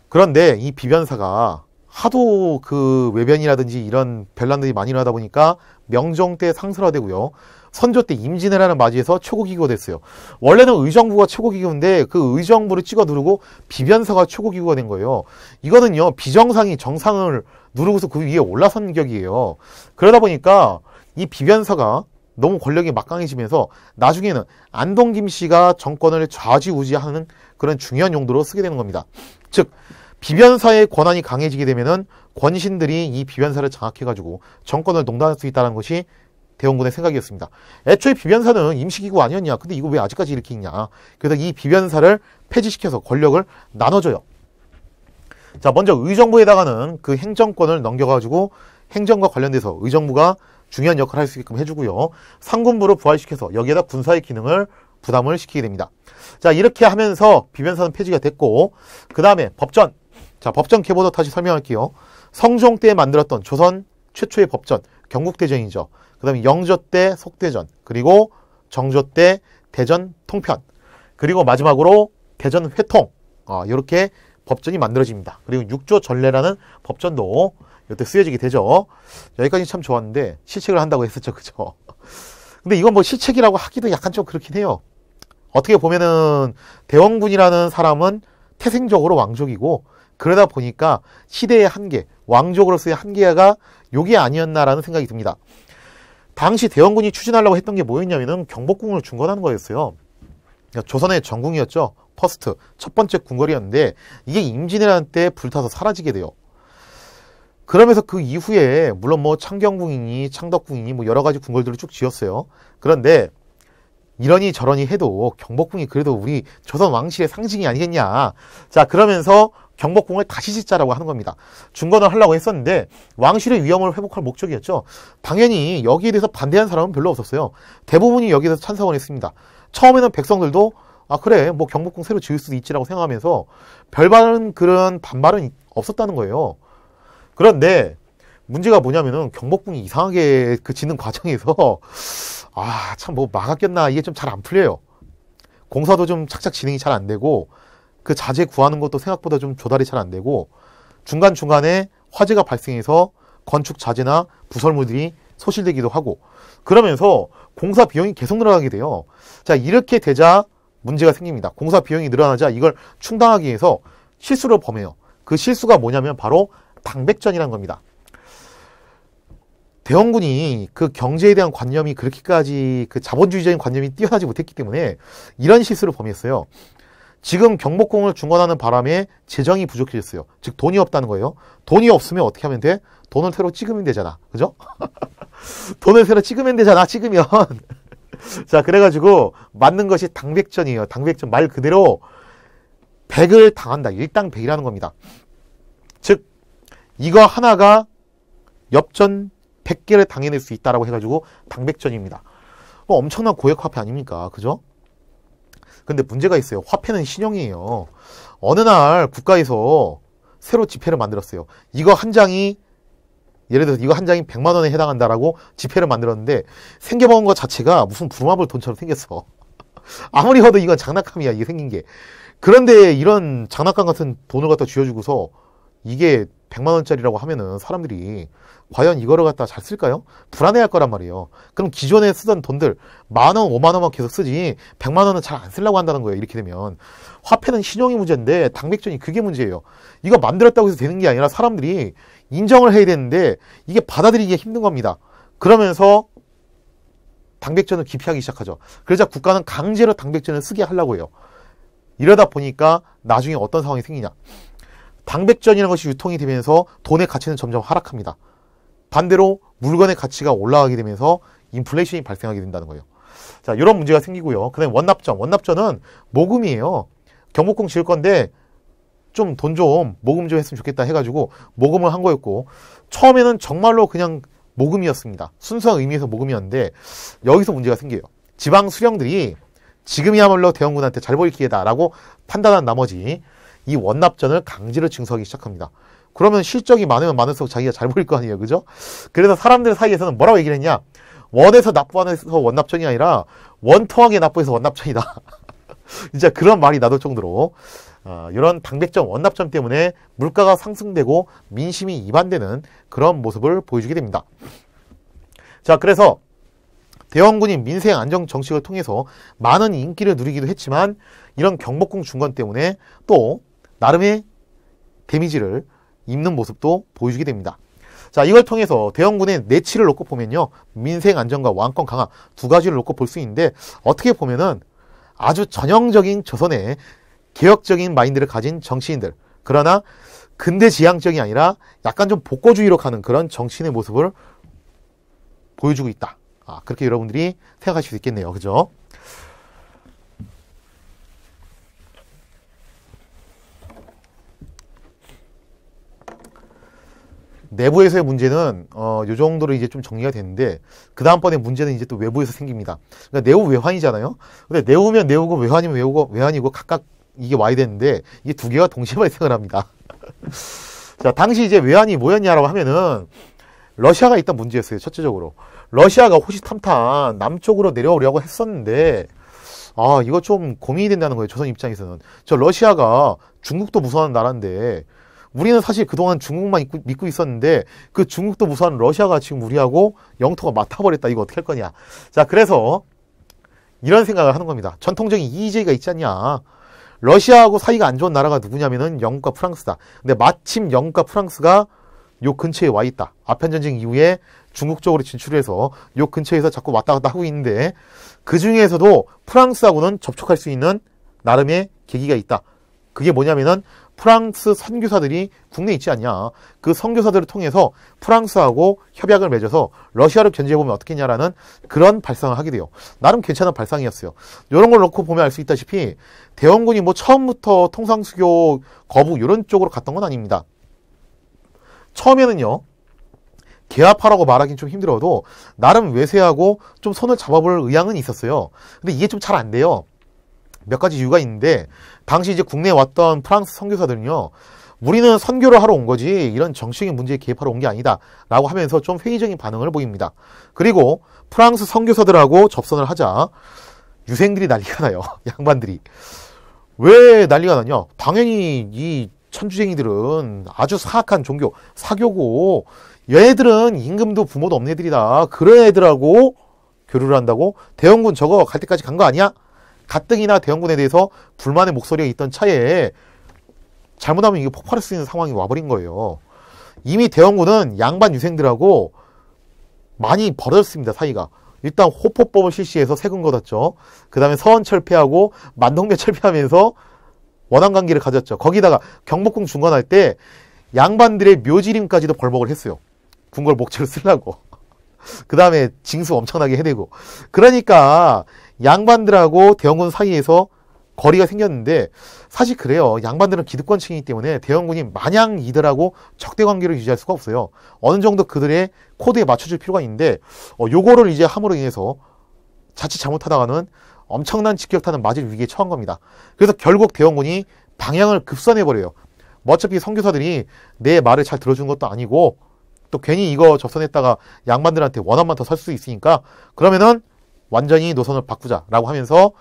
A: 그런데 이 비변사가 하도 그 외변이라든지 이런 변란들이 많이 일어나다 보니까 명종 때 상설화되고요. 선조 때 임진왜란을 맞이해서 최고기구가 됐어요. 원래는 의정부가 최고기구인데 그 의정부를 찍어 누르고 비변사가 최고기구가 된 거예요. 이거는요, 비정상이 정상을 누르고서 그 위에 올라선 격이에요. 그러다 보니까 이 비변사가 너무 권력이 막강해지면서 나중에는 안동 김씨가 정권을 좌지우지하는 그런 중요한 용도로 쓰게 되는 겁니다. 즉 비변사의 권한이 강해지게 되면은 권신들이 이 비변사를 장악해가지고 정권을 농단할 수 있다는 것이 대원군의 생각이었습니다. 애초에 비변사는 임시기구 아니었냐? 근데 이거 왜 아직까지 이렇게 있냐? 그래서 이 비변사를 폐지시켜서 권력을 나눠줘요. 자, 먼저 의정부에다가는 그 행정권을 넘겨가지고 행정과 관련돼서 의정부가 중요한 역할을 할 수 있게끔 해주고요. 상군부를 부활시켜서 여기에다 군사의 기능을 부담을 시키게 됩니다. 자, 이렇게 하면서 비변사는 폐지가 됐고, 그 다음에 법전. 자, 법전 계보도 다시 설명할게요. 성종 때 만들었던 조선 최초의 법전, 경국대전이죠. 그 다음에 영조 때 속대전, 그리고 정조 때 대전 통편, 그리고 마지막으로 대전 회통, 이렇게 법전이 만들어집니다. 그리고 육조 전례라는 법전도 이때 쓰여지게 되죠. 여기까지 참 좋았는데 실책을 한다고 했었죠. 그죠? 근데 이건 뭐 실책이라고 하기도 약간 좀 그렇긴 해요. 어떻게 보면은 대원군이라는 사람은 태생적으로 왕족이고, 그러다 보니까 시대의 한계, 왕족으로서의 한계가 요게 아니었나라는 생각이 듭니다. 당시 대원군이 추진하려고 했던 게 뭐였냐면은 경복궁을 중건하는 거였어요. 조선의 전궁이었죠. 퍼스트, 첫 번째 궁궐이었는데 이게 임진왜란 때 불타서 사라지게 돼요. 그러면서 그 이후에 물론 뭐 창경궁이니 창덕궁이니 뭐 여러 가지 궁궐들을 쭉 지었어요. 그런데 이러니 저러니 해도 경복궁이 그래도 우리 조선 왕실의 상징이 아니겠냐. 자, 그러면서 경복궁을 다시 짓자라고 하는 겁니다. 중건을 하려고 했었는데 왕실의 위엄을 회복할 목적이었죠. 당연히 여기에 대해서 반대한 사람은 별로 없었어요. 대부분이 여기에 대해서 찬성을 했습니다. 처음에는 백성들도 그래 뭐 경복궁 새로 지을 수도 있지라고 생각하면서 별다른 그런 반발은 없었다는 거예요. 그런데 문제가 뭐냐면은 경복궁이 이상하게 그 짓는 과정에서 참 뭐 막아 꼈나 이게 좀 잘 안 풀려요. 공사도 좀 착착 진행이 잘 안 되고 그 자재 구하는 것도 생각보다 좀 조달이 잘 안 되고 중간중간에 화재가 발생해서 건축 자재나 부설물들이 소실되기도 하고 그러면서 공사 비용이 계속 늘어나게 돼요. 자, 이렇게 되자 문제가 생깁니다. 공사 비용이 늘어나자 이걸 충당하기 위해서 실수를 범해요. 그 실수가 뭐냐면 바로 당백전이라는 겁니다. 대원군이 그 경제에 대한 관념이 그렇게까지 그 자본주의적인 관념이 뛰어나지 못했기 때문에 이런 실수를 범했어요. 지금 경복궁을 중건하는 바람에 재정이 부족해졌어요. 즉 돈이 없다는 거예요. 돈이 없으면 어떻게 하면 돼? 돈을 새로 찍으면 되잖아. 그죠? 돈을 새로 찍으면 되잖아. 찍으면. 자, 그래가지고 만든 것이 당백전이에요. 당백전 말 그대로 백을 당한다. 일당 백이라는 겁니다. 즉 이거 하나가 엽전 100개를 당해낼 수 있다라고 해가지고 당백전입니다. 뭐 엄청난 고액 화폐 아닙니까? 그죠? 근데 문제가 있어요. 화폐는 신용이에요. 어느 날 국가에서 새로 지폐를 만들었어요. 이거 한 장이 예를 들어서 이거 한 장이 100만 원에 해당한다라고 지폐를 만들었는데 생겨먹은 것 자체가 무슨 부루마블 돈처럼 생겼어. 아무리 봐도 이건 장난감이야, 이게 생긴 게. 그런데 이런 장난감 같은 돈을 갖다 쥐어주고서 이게 100만 원짜리라고 하면은 사람들이 과연 이거를 갖다 잘 쓸까요? 불안해할 거란 말이에요. 그럼 기존에 쓰던 돈들 10,000원, 50,000원만 계속 쓰지 100만 원은 잘 안 쓰려고 한다는 거예요. 이렇게 되면 화폐는 신용이 문제인데 당백전이 그게 문제예요. 이거 만들었다고 해서 되는 게 아니라 사람들이 인정을 해야 되는데 이게 받아들이기가 힘든 겁니다. 그러면서 당백전을 기피하기 시작하죠. 그러자 국가는 강제로 당백전을 쓰게 하려고 해요. 이러다 보니까 나중에 어떤 상황이 생기냐. 당백전이라는 것이 유통이 되면서 돈의 가치는 점점 하락합니다. 반대로 물건의 가치가 올라가게 되면서 인플레이션이 발생하게 된다는 거예요. 자, 이런 문제가 생기고요. 그 다음에 원납전. 원납전은 모금이에요. 경복궁 지을 건데 좀 돈 좀 모금 좀 했으면 좋겠다 해가지고 모금을 한 거였고, 처음에는 정말로 그냥 모금이었습니다. 순수한 의미에서 모금이었는데 여기서 문제가 생겨요. 지방 수령들이 지금이야말로 대원군한테 잘 보일 기회다라고 판단한 나머지 이 원납전을 강제로 징수하기 시작합니다. 그러면 실적이 많으면 많을수록 자기가 잘 보일 거 아니에요. 그죠? 그래서 사람들 사이에서는 뭐라고 얘기를 했냐. 원에서 납부해서 원납전이 아니라 원통하게 납부해서 원납전이다. 진짜 그런 말이 나돌 정도로 이런 당백전, 원납전 때문에 물가가 상승되고 민심이 이반되는 그런 모습을 보여주게 됩니다. 자, 그래서 대원군이 민생 안정 정책을 통해서 많은 인기를 누리기도 했지만 이런 경복궁 중건 때문에 또 나름의 데미지를 입는 모습도 보여주게 됩니다. 자, 이걸 통해서 대원군의 내치를 놓고 보면요, 민생 안정과 왕권 강화 두 가지를 놓고 볼 수 있는데, 어떻게 보면은 아주 전형적인 조선의 개혁적인 마인드를 가진 정치인들, 그러나 근대지향적이 아니라 약간 좀 복고주의로 가는 그런 정치인의 모습을 보여주고 있다. 그렇게 여러분들이 생각하실 수 있겠네요. 그죠? 내부에서의 문제는 요 정도로 이제 좀 정리가 됐는데, 그 다음번에 문제는 이제 또 외부에서 생깁니다. 그러니까 내우 외환이잖아요. 근데 내우면 내우고 외환이면 외환이고 각각 이게 와야 되는데 이게 두 개가 동시에 발생을 합니다. 자, 당시 이제 외환이 뭐였냐라고 하면은 러시아가 있던 문제였어요. 첫째적으로 러시아가 호시탐탐 남쪽으로 내려오려고 했었는데 이거 좀 고민이 된다는 거예요. 조선 입장에서는. 저 러시아가 중국도 무서워하는 나라인데, 우리는 사실 그동안 중국만 믿고 있었는데 그 중국도 무서워하는 러시아가 지금 우리하고 영토가 맡아버렸다. 이거 어떻게 할 거냐. 자, 그래서 이런 생각을 하는 겁니다. 전통적인 이의제기가 있지 않냐. 러시아하고 사이가 안 좋은 나라가 누구냐면은 영국과 프랑스다. 근데 마침 영국과 프랑스가 요 근처에 와 있다. 아편전쟁 이후에 중국 쪽으로 진출해서 요 근처에서 자꾸 왔다 갔다 하고 있는데, 그 중에서도 프랑스하고는 접촉할 수 있는 나름의 계기가 있다. 그게 뭐냐면은 프랑스 선교사들이 국내에 있지 않냐. 그 선교사들을 통해서 프랑스하고 협약을 맺어서 러시아를 견제해보면 어떻겠냐라는 그런 발상을 하게 돼요. 나름 괜찮은 발상이었어요. 이런 걸 놓고 보면 알 수 있다시피 대원군이 뭐 처음부터 통상수교 거부 이런 쪽으로 갔던 건 아닙니다. 처음에는요, 개합하라고 말하기는 좀 힘들어도 나름 외세하고 좀 손을 잡아볼 의향은 있었어요. 근데 이게 좀 잘 안 돼요. 몇 가지 이유가 있는데, 당시 이제 국내에 왔던 프랑스 선교사들은요, 우리는 선교를 하러 온 거지 이런 정치적인 문제에 개입하러 온 게 아니다 라고 하면서 좀 회의적인 반응을 보입니다. 그리고 프랑스 선교사들하고 접선을 하자 유생들이 난리가 나요. 양반들이. 왜 난리가 나냐. 당연히 이 천주쟁이들은 아주 사악한 종교, 사교고, 얘네들은 임금도 부모도 없는 애들이다. 그런 애들하고 교류를 한다고? 대원군 저거 갈 때까지 간 거 아니야? 가뜩이나 대원군에 대해서 불만의 목소리가 있던 차에 잘못하면 이게 폭발할 수 있는 상황이 와버린 거예요. 이미 대원군은 양반 유생들하고 많이 벌어졌습니다. 사이가. 일단 호포법을 실시해서 세금 걷었죠. 그 다음에 서원 철폐하고 만동배 철폐하면서 원한관계를 가졌죠. 거기다가 경복궁 중건할 때 양반들의 묘지림까지도 벌목을 했어요. 궁궐 목재로 쓰려고. 그 다음에 징수 엄청나게 해대고. 그러니까 양반들하고 대원군 사이에서 거리가 생겼는데, 사실 그래요. 양반들은 기득권층이기 때문에 대원군이 마냥 이들하고 적대 관계를 유지할 수가 없어요. 어느 정도 그들의 코드에 맞춰줄 필요가 있는데, 요거를 이제 함으로 인해서 자칫 잘못하다가는 엄청난 직격탄을 맞을 위기에 처한 겁니다. 그래서 결국 대원군이 방향을 급선해버려요. 뭐 어차피 선교사들이 내 말을 잘 들어준 것도 아니고 또 괜히 이거 접선했다가 양반들한테 원한만 더 살 수 있으니까 그러면은 완전히 노선을 바꾸자라고 하면서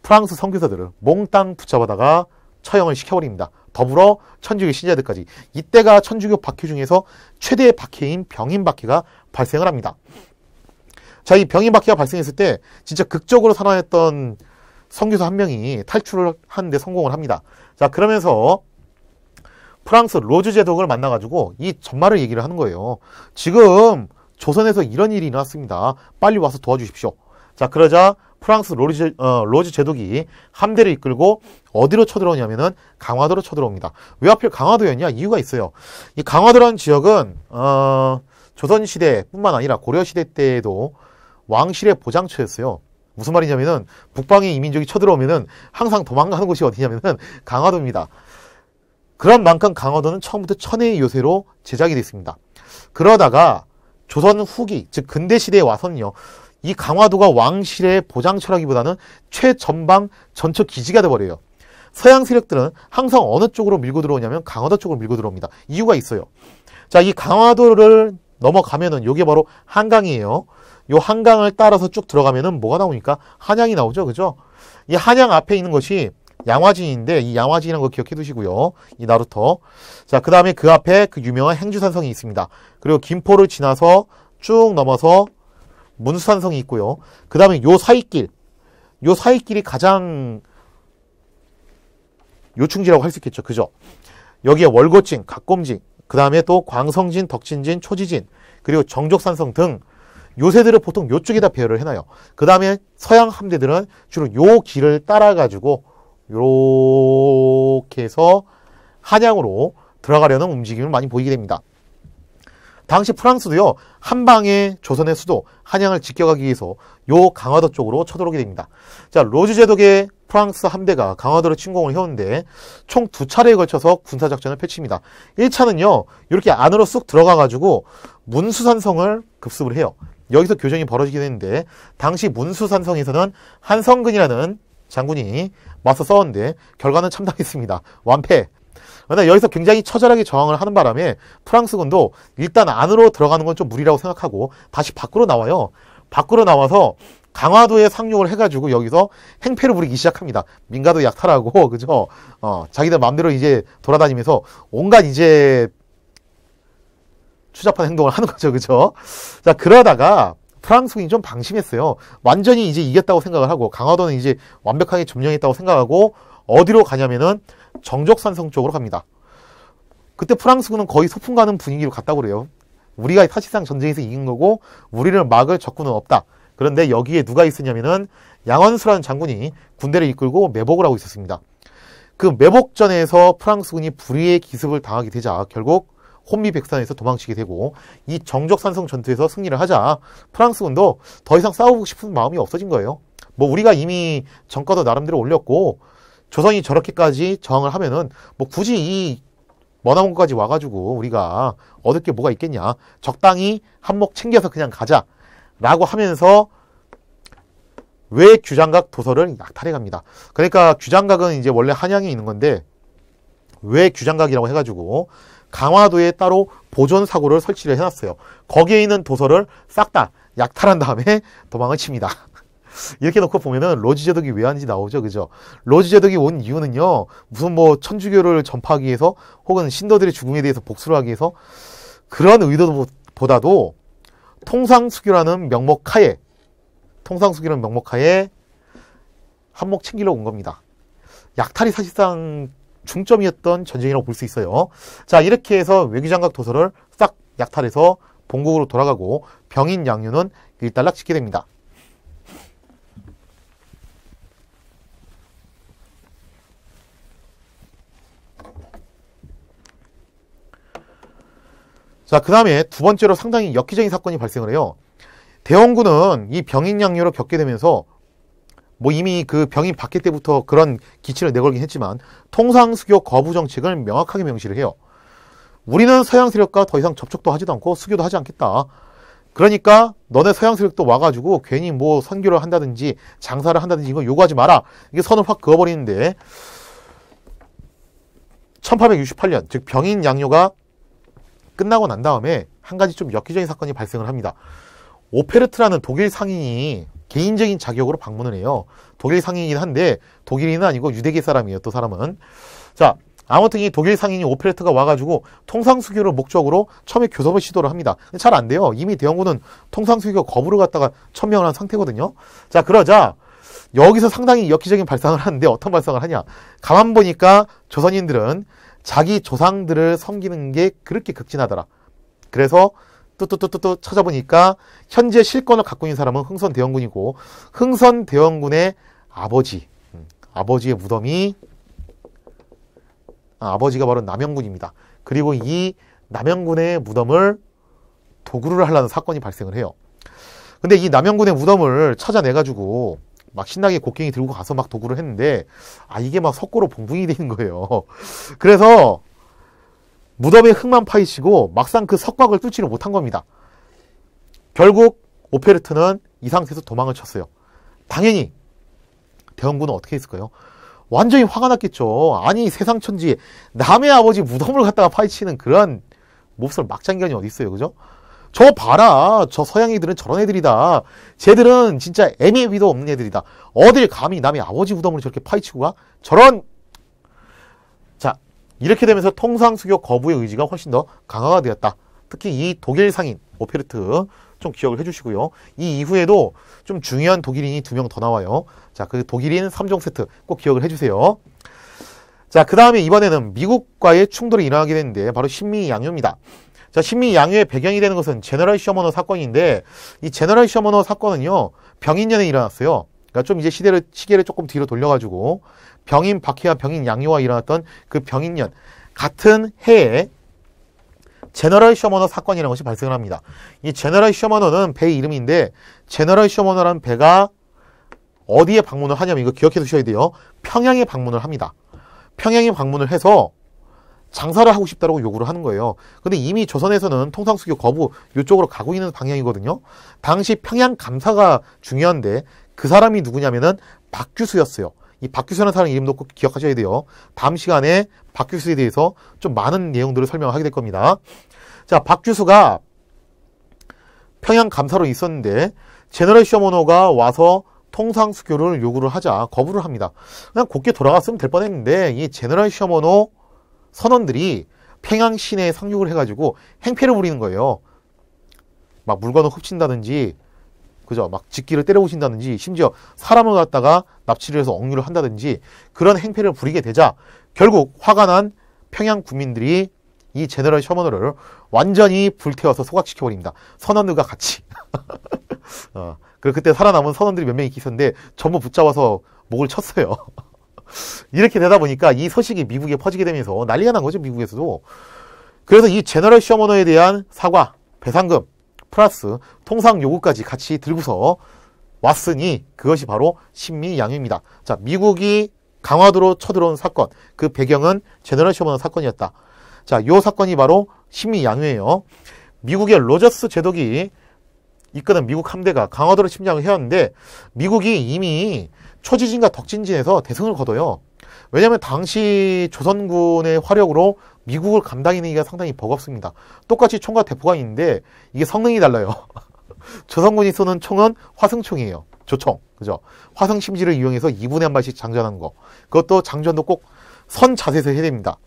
A: 프랑스 선교사들을 몽땅 붙잡아다가 처형을 시켜버립니다. 더불어 천주교 신자들까지. 이때가 천주교 박해 중에서 최대의 박해인 병인 박해가 발생을 합니다. 자, 이 병인 박해가 발생했을 때 진짜 극적으로 살아냈던 선교사 한 명이 탈출을 하는데 성공을 합니다. 자, 그러면서 프랑스 로즈 제독을 만나가지고 이 전말을 얘기를 하는 거예요. 지금 조선에서 이런 일이 일어났습니다. 빨리 와서 도와주십시오. 자, 그러자 프랑스 로즈 제독이 함대를 이끌고 어디로 쳐들어오냐면은 강화도로 쳐들어옵니다. 왜 하필 강화도였냐? 이유가 있어요. 이 강화도라는 지역은 조선시대뿐만 아니라 고려시대 때에도 왕실의 보장처였어요. 무슨 말이냐면은 북방의 이민족이 쳐들어오면은 항상 도망가는 곳이 어디냐면은 강화도입니다. 그런 만큼 강화도는 처음부터 천혜의 요새로 제작이 됐습니다. 그러다가 조선 후기, 즉 근대시대에 와서는요, 이 강화도가 왕실의 보장처라기보다는 최전방 전처 기지가 돼버려요. 서양 세력들은 항상 어느 쪽으로 밀고 들어오냐면 강화도 쪽으로 밀고 들어옵니다. 이유가 있어요. 자, 이 강화도를 넘어가면은 요게 바로 한강이에요. 요 한강을 따라서 쭉 들어가면은 뭐가 나오니까 한양이 나오죠. 그죠? 이 한양 앞에 있는 것이 양화진인데 이 양화진이라는 거 기억해 두시고요. 이 나루터. 자, 그 다음에 그 앞에 그 유명한 행주산성이 있습니다. 그리고 김포를 지나서 쭉 넘어서 문수산성이 있고요. 그 다음에 요 사이길이 가장 요충지라고 할 수 있겠죠. 그죠? 여기에 월고진, 각곰진, 그 다음에 또 광성진, 덕진진, 초지진, 그리고 정족산성 등 요새들을 보통 요쪽에다 배열을 해놔요. 그 다음에 서양 함대들은 주로 요 길을 따라가지고 요렇게 해서 한양으로 들어가려는 움직임을 많이 보이게 됩니다. 당시 프랑스도요, 한방에 조선의 수도 한양을 지켜가기 위해서 요 강화도 쪽으로 쳐들어오게 됩니다. 자, 로즈 제독의 프랑스 함대가 강화도를 침공을 해오는데 총 2차례에 걸쳐서 군사작전을 펼칩니다. 1차는요, 이렇게 안으로 쑥 들어가가지고 문수산성을 급습을 해요. 여기서 교전이 벌어지게 되는데 당시 문수산성에서는 한성근이라는 장군이 맞서 싸웠는데 결과는 참담했습니다. 완패. 그러나 여기서 굉장히 처절하게 저항을 하는 바람에 프랑스군도 일단 안으로 들어가는 건 좀 무리라고 생각하고 다시 밖으로 나와요. 밖으로 나와서 강화도에 상륙을 해가지고 여기서 행패를 부리기 시작합니다. 민가도 약탈하고, 그죠? 자기들 마음대로 이제 돌아다니면서 온갖 이제 추잡한 행동을 하는 거죠. 그죠? 자, 그러다가 프랑스군이 좀 방심했어요. 완전히 이제 이겼다고 생각을 하고 강화도는 이제 완벽하게 점령했다고 생각하고 어디로 가냐면은 정족산성 쪽으로 갑니다. 그때 프랑스군은 거의 소풍 가는 분위기로 갔다고 그래요. 우리가 사실상 전쟁에서 이긴 거고 우리를 막을 적군은 없다. 그런데 여기에 누가 있었냐면은 양원수라는 장군이 군대를 이끌고 매복을 하고 있었습니다. 그 매복전에서 프랑스군이 불의의 기습을 당하게 되자 결국 혼미백산에서 도망치게 되고 이 정족산성 전투에서 승리를 하자 프랑스군도 더 이상 싸우고 싶은 마음이 없어진 거예요. 뭐 우리가 이미 전과도 나름대로 올렸고 조선이 저렇게까지 저항을 하면은 뭐 굳이 이 머나먼 곳까지 와가지고 우리가 얻을 게 뭐가 있겠냐. 적당히 한몫 챙겨서 그냥 가자 라고 하면서 외 규장각 도서를 약탈해 갑니다. 그러니까 규장각은 이제 원래 한양에 있는 건데 외 규장각이라고 해가지고 강화도에 따로 보존 사고를 설치를 해놨어요. 거기에 있는 도서를 싹 다 약탈한 다음에 도망을 칩니다. 이렇게 놓고 보면은 로즈 제독이 왜 하는지 나오죠. 그죠? 로즈 제독이 온 이유는요, 무슨 뭐 천주교를 전파하기 위해서 혹은 신도들의 죽음에 대해서 복수를 하기 위해서 그런 의도보다도 통상수교라는 명목하에 한몫 챙기러 온 겁니다. 약탈이 사실상 중점이었던 전쟁이라고 볼 수 있어요. 자, 이렇게 해서 외교장각 도서를 싹 약탈해서 본국으로 돌아가고 병인 양류는 일단락 짓게 됩니다. 자, 그 다음에 두 번째로 상당히 엽기적인 사건이 발생을 해요. 대원군은 이 병인 양류를 겪게 되면서 뭐 이미 그 병인 박해 때부터 그런 기치를 내걸긴 했지만 통상수교 거부 정책을 명확하게 명시를 해요. 우리는 서양 세력과 더 이상 접촉도 하지도 않고 수교도 하지 않겠다. 그러니까 너네 서양 세력도 와가지고 괜히 뭐 선교를 한다든지 장사를 한다든지 이거 요구하지 마라. 이게 선을 확 그어버리는데 1868년 즉 병인 양요가 끝나고 난 다음에 한 가지 좀 엽기적인 사건이 발생을 합니다. 오페르트라는 독일 상인이 개인적인 자격으로 방문을 해요. 독일 상인이긴 한데 독일인은 아니고 유대계 사람이에요. 또 사람은. 자, 아무튼 이 독일 상인이 오페레트가 와가지고 통상수교를 목적으로 처음에 교섭을 시도를 합니다. 잘 안 돼요. 이미 대원군은 통상수교 거부를 갖다가 천명을 한 상태거든요. 자, 그러자 여기서 상당히 엽기적인 발상을 하는데 어떤 발상을 하냐. 가만 보니까 조선인들은 자기 조상들을 섬기는 게 그렇게 극진하더라. 그래서 또 찾아보니까 현재 실권을 갖고 있는 사람은 흥선대원군이고 흥선대원군의 아버지의 무덤이 아버지가 바로 남영군입니다. 그리고 이 남영군의 무덤을 도구를 하려는 사건이 발생을 해요. 근데 이 남영군의 무덤을 찾아내가지고 막 신나게 곡괭이 들고 가서 막 도구를 했는데 이게 막 석고로 봉분이 되는 거예요. 그래서 무덤에 흙만 파이치고 막상 그 석곽을 뚫지를 못한 겁니다. 결국 오페르트는 이 상태에서 도망을 쳤어요. 당연히 대원군은 어떻게 했을까요? 완전히 화가 났겠죠. 아니 세상 천지에 남의 아버지 무덤을 갖다가 파헤치는 그런 몹쓸 막장견이 어디 있어요. 그죠? 저 봐라. 저 서양 애들은 저런 애들이다. 쟤들은 진짜 애미의 비도 없는 애들이다. 어딜 감히 남의 아버지 무덤을 저렇게 파헤치고 가? 저런. 자, 이렇게 되면서 통상수교 거부의 의지가 훨씬 더 강화가 되었다. 특히 이 독일 상인 오페르트 좀 기억을 해주시고요. 이 이후에도 좀 중요한 독일인이 2명 더 나와요. 자, 그 독일인 3종 세트 꼭 기억을 해주세요. 자, 그 다음에 이번에는 미국과의 충돌이 일어나게 되는데 바로 신미양요입니다. 자, 신미양요의 배경이 되는 것은 제너럴 셔머너 사건인데 이 제너럴 셔머너 사건은요 병인년에 일어났어요. 그러니까 좀 이제 시계를 조금 뒤로 돌려가지고 병인 박해와 병인 양요가 일어났던 그 병인년 같은 해에 제너럴 셔머너 사건이라는 것이 발생을 합니다. 이 제너럴 셔머너는 배의 이름인데 제너럴 셔머너라는 배가 어디에 방문을 하냐면 이거 기억해 두셔야 돼요. 평양에 방문을 합니다. 평양에 방문을 해서 장사를 하고 싶다고 요구를 하는 거예요. 근데 이미 조선에서는 통상수교 거부 이쪽으로 가고 있는 방향이거든요. 당시 평양 감사가 중요한데 그 사람이 누구냐면은 박규수였어요. 이 박규수라는 사람 이름도 꼭 기억하셔야 돼요. 다음 시간에 박규수에 대해서 좀 많은 내용들을 설명하게 될 겁니다. 자, 박규수가 평양 감사로 있었는데 제너럴 셔머너가 와서 통상수교를 요구를 하자 거부를 합니다. 그냥 곱게 돌아갔으면 될 뻔했는데 이 제너럴 셔머너 선원들이 평양 시내에 상륙을 해가지고 행패를 부리는 거예요. 막 물건을 훔친다든지, 그죠? 막 직기를 때려부신다든지, 심지어 사람을 갖다가 납치를 해서 억류를 한다든지 그런 행패를 부리게 되자 결국 화가 난 평양 국민들이 이 제너럴 셔머너를 완전히 불태워서 소각시켜버립니다. 선원들과 같이. 그리고 그때 살아남은 선원들이 몇 명이 있었는데 전부 붙잡아서 목을 쳤어요. 이렇게 되다 보니까 이 소식이 미국에 퍼지게 되면서 난리가 난 거죠. 미국에서도. 그래서 이 제너럴 셔머너에 대한 사과, 배상금 플러스 통상 요구까지 같이 들고서 왔으니 그것이 바로 신미양요입니다. 자, 미국이 강화도로 쳐들어온 사건, 그 배경은 제너럴 셔머너 사건이었다. 자, 요 사건이 바로 신미양요예요. 미국의 로저스 제독이 이끄는 미국 함대가 강화도로 침략을 해왔는데 미국이 이미 초지진과 덕진진에서 대승을 거둬요. 왜냐하면 당시 조선군의 화력으로 미국을 감당하기가 상당히 버겁습니다. 똑같이 총과 대포가 있는데 이게 성능이 달라요. 조선군이 쏘는 총은 화승총이에요. 조총. 그죠? 화성 심지를 이용해서 2분에 한 발씩 장전하는 거. 그것도 장전도 꼭 선 자세에서 해야 됩니다.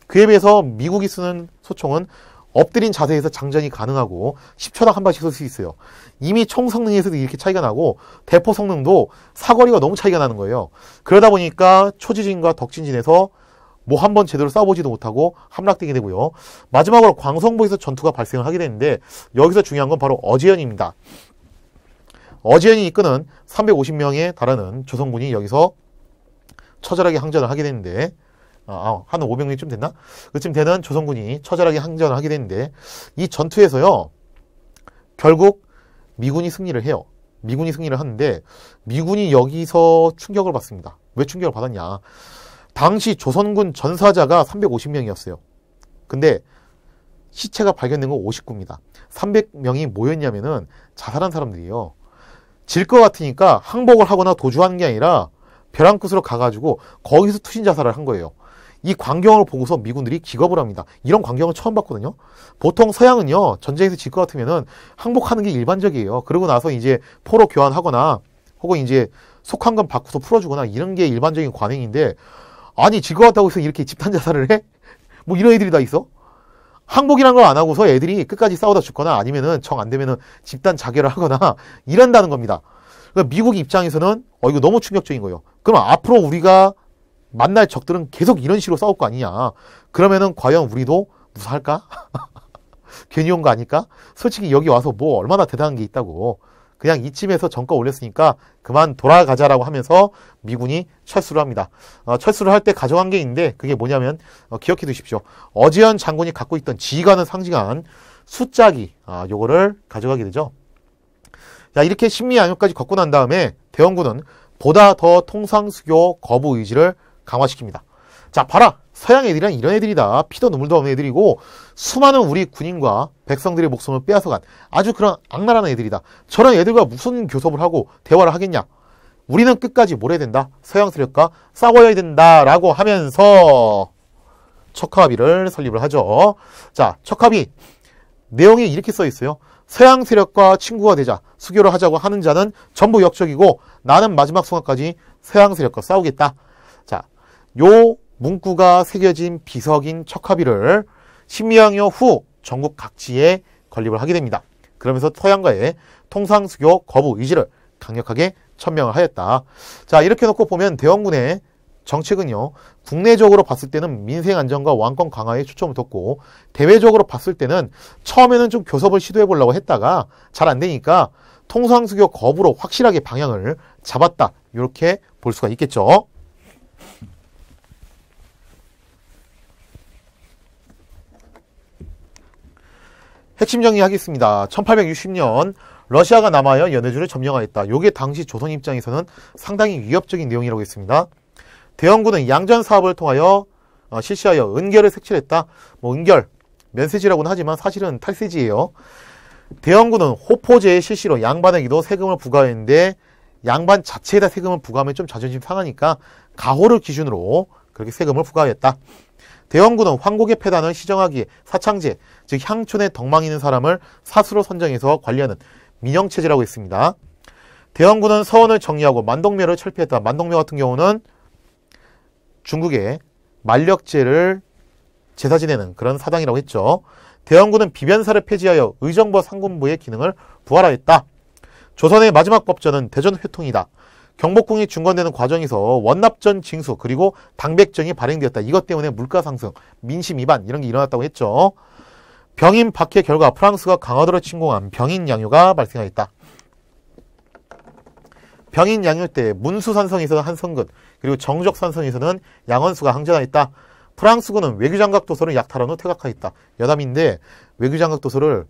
A: 그에 비해서 미국이 쓰는 소총은 엎드린 자세에서 장전이 가능하고 10초당 한 발씩 쏠 수 있어요. 이미 총 성능에서도 이렇게 차이가 나고 대포 성능도 사거리가 너무 차이가 나는 거예요. 그러다 보니까 초지진과 덕진진에서 뭐 한 번 제대로 싸워보지도 못하고 함락되게 되고요. 마지막으로 광성보에서 전투가 발생을 하게 되는데 여기서 중요한 건 바로 어제현입니다. 어제현이 이끄는 350명에 달하는 조선군이 여기서 처절하게 항전을 하게 되는데 한 500명쯤 됐나? 그쯤 되는 조선군이 처절하게 항전을 하게 되는데 이 전투에서요 결국 미군이 승리를 해요. 미군이 승리를 하는데 미군이 여기서 충격을 받습니다. 왜 충격을 받았냐? 당시 조선군 전사자가 350명이었어요. 근데 시체가 발견된 건 59입니다. 300명이 뭐였냐면은 자살한 사람들이에요. 질 것 같으니까 항복을 하거나 도주하는 게 아니라 벼랑 끝으로 가가지고 거기서 투신 자살을 한 거예요. 이 광경을 보고서 미군들이 기겁을 합니다. 이런 광경을 처음 봤거든요. 보통 서양은요 전쟁에서 질 것 같으면은 항복하는 게 일반적이에요. 그러고 나서 이제 포로 교환하거나 혹은 이제 속한 건 바꾸서 풀어주거나 이런 게 일반적인 관행인데, 아니 질 것 같다고 해서 이렇게 집단 자살을 해? 뭐 이런 애들이 다 있어? 항복이란 걸 안 하고서 애들이 끝까지 싸우다 죽거나 아니면은 정 안 되면은 집단 자결을 하거나 이런다는 겁니다. 그러니까 미국 입장에서는 이거 너무 충격적인 거예요. 그럼 앞으로 우리가 만날 적들은 계속 이런 식으로 싸울 거 아니냐. 그러면은 과연 우리도 무사할까? 괜히 온 거 아닐까? 솔직히 여기 와서 뭐 얼마나 대단한 게 있다고. 그냥 이쯤에서 정가 올렸으니까 그만 돌아가자라고 하면서 미군이 철수를 합니다. 철수를 할 때 가져간 게 있는데 그게 뭐냐면 기억해 두십시오. 어지연 장군이 갖고 있던 지휘관을 상징한 숫자기, 요거를 가져가게 되죠. 자, 이렇게 심리양요까지 겪고 난 다음에 대원군은 보다 더 통상수교 거부 의지를 강화시킵니다. 자, 봐라. 서양 애들이란 이런 애들이다. 피도 눈물도 없는 애들이고 수많은 우리 군인과 백성들의 목숨을 빼앗아간 아주 그런 악랄한 애들이다. 저런 애들과 무슨 교섭을 하고 대화를 하겠냐. 우리는 끝까지 몰아야 된다. 서양 세력과 싸워야 된다라고 하면서 척합의를 설립을 하죠. 자, 척합의 내용에 이렇게 써 있어요. 서양 세력과 친구가 되자, 수교를 하자고 하는 자는 전부 역적이고 나는 마지막 순간까지 서양 세력과 싸우겠다. 자, 요 문구가 새겨진 비석인 척합의를 신미양요 후 전국 각지에 건립을 하게 됩니다. 그러면서 서양과의 통상수교 거부 의지를 강력하게 천명을 하였다. 자, 이렇게 놓고 보면 대원군의 정책은요, 국내적으로 봤을 때는 민생 안정과 왕권 강화에 초점을 뒀고, 대외적으로 봤을 때는 처음에는 좀 교섭을 시도해 보려고 했다가 잘 안 되니까 통상수교 거부로 확실하게 방향을 잡았다. 이렇게 볼 수가 있겠죠. 핵심 정리하겠습니다. 1860년 러시아가 남하여 연해주를 점령하였다. 요게 당시 조선 입장에서는 상당히 위협적인 내용이라고 했습니다. 대원군은 양전 사업을 통하여 실시하여 은결을 색칠했다. 뭐 은결, 면세지라고는 하지만 사실은 탈세지예요. 대원군은 호포제의 실시로 양반에게도 세금을 부과했는데 양반 자체에다 세금을 부과하면 좀 자존심 상하니까 가호를 기준으로 그렇게 세금을 부과했다. 대원군은 황곡의 패단을 시정하기에 사창제, 즉 향촌에 덕망 있는 사람을 사수로 선정해서 관리하는 민영체제라고 했습니다. 대원군은 서원을 정리하고 만동묘를 철폐했다. 만동묘 같은 경우는 중국의 만력제를 제사 지내는 그런 사당이라고 했죠. 대원군은 비변사를 폐지하여 의정부 상군부의 기능을 부활하였다. 조선의 마지막 법전은 대전회통이다. 경복궁이 중건되는 과정에서 원납전 징수 그리고 당백정이 발행되었다. 이것 때문에 물가 상승, 민심 위반 이런 게 일어났다고 했죠. 병인 박해 결과 프랑스가 강화도를 침공한 병인 양요가 발생하였다. 병인 양요 때 문수산성에서는 한성근 그리고 정적산성에서는 양원수가 항전하였다. 프랑스군은 외교장각 도서를 약탈한 후 퇴각하였다. 여담인데 외교장각 도서를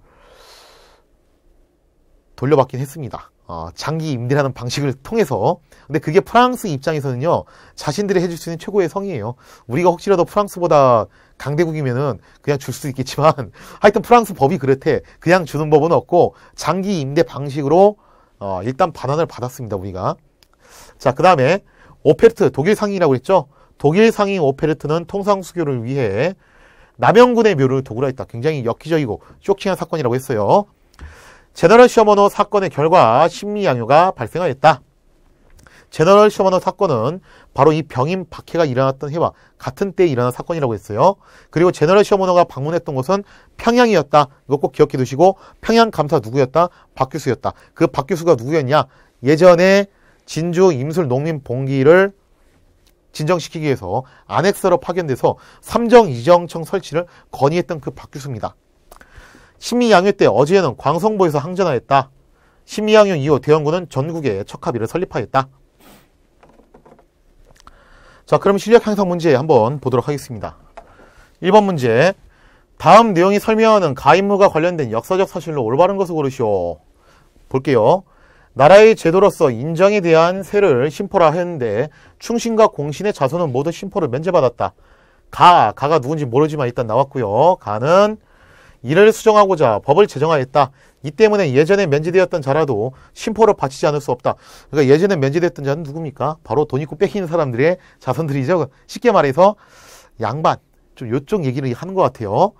A: 돌려받긴 했습니다. 장기 임대라는 방식을 통해서. 근데 그게 프랑스 입장에서는요, 자신들이 해줄 수 있는 최고의 성의예요. 우리가 혹시라도 프랑스보다 강대국이면은 그냥 줄 수 있겠지만, 하여튼 프랑스 법이 그렇대. 그냥 주는 법은 없고, 장기 임대 방식으로, 일단 반환을 받았습니다, 우리가. 자, 그 다음에, 오페르트, 독일 상인이라고 했죠? 독일 상인 오페르트는 통상수교를 위해 남영군의 묘를 도굴하 했다. 굉장히 엽기적이고 쇼킹한 사건이라고 했어요. 제너럴 셔머너 사건의 결과 심리양요가 발생하였다. 제너럴 셔머너 사건은 바로 이 병인 박해가 일어났던 해와 같은 때에 일어난 사건이라고 했어요. 그리고 제너럴 셔머너가 방문했던 곳은 평양이었다. 이거 꼭 기억해 두시고 평양 감사 누구였다? 박규수였다. 그 박규수가 누구였냐? 예전에 진주 임술 농민 봉기를 진정시키기 위해서 안핵서로 파견돼서 삼정이정청 설치를 건의했던 그 박규수입니다. 신미양요 때 어지에는 광성보에서 항전하였다. 신미양요 이후 대원군은 전국에 척합의를 설립하였다. 자, 그럼 실력 향상 문제 한번 보도록 하겠습니다. 1번 문제. 다음 내용이 설명하는 가임무가 관련된 역사적 사실로 올바른 것을 고르시오. 볼게요. 나라의 제도로서 인정에 대한 세를 심포라 했는데 충신과 공신의 자손은 모두 심포를 면제받았다. 가가 누군지 모르지만 일단 나왔고요. 가는 이를 수정하고자 법을 제정하였다. 이 때문에 예전에 면제되었던 자라도 심포를 바치지 않을 수 없다. 그러니까 예전에 면제됐던 자는 누굽니까? 바로 돈 있고 뺏기는 사람들의 자손들이죠. 쉽게 말해서 양반, 좀 요쪽 얘기를 하는 것 같아요.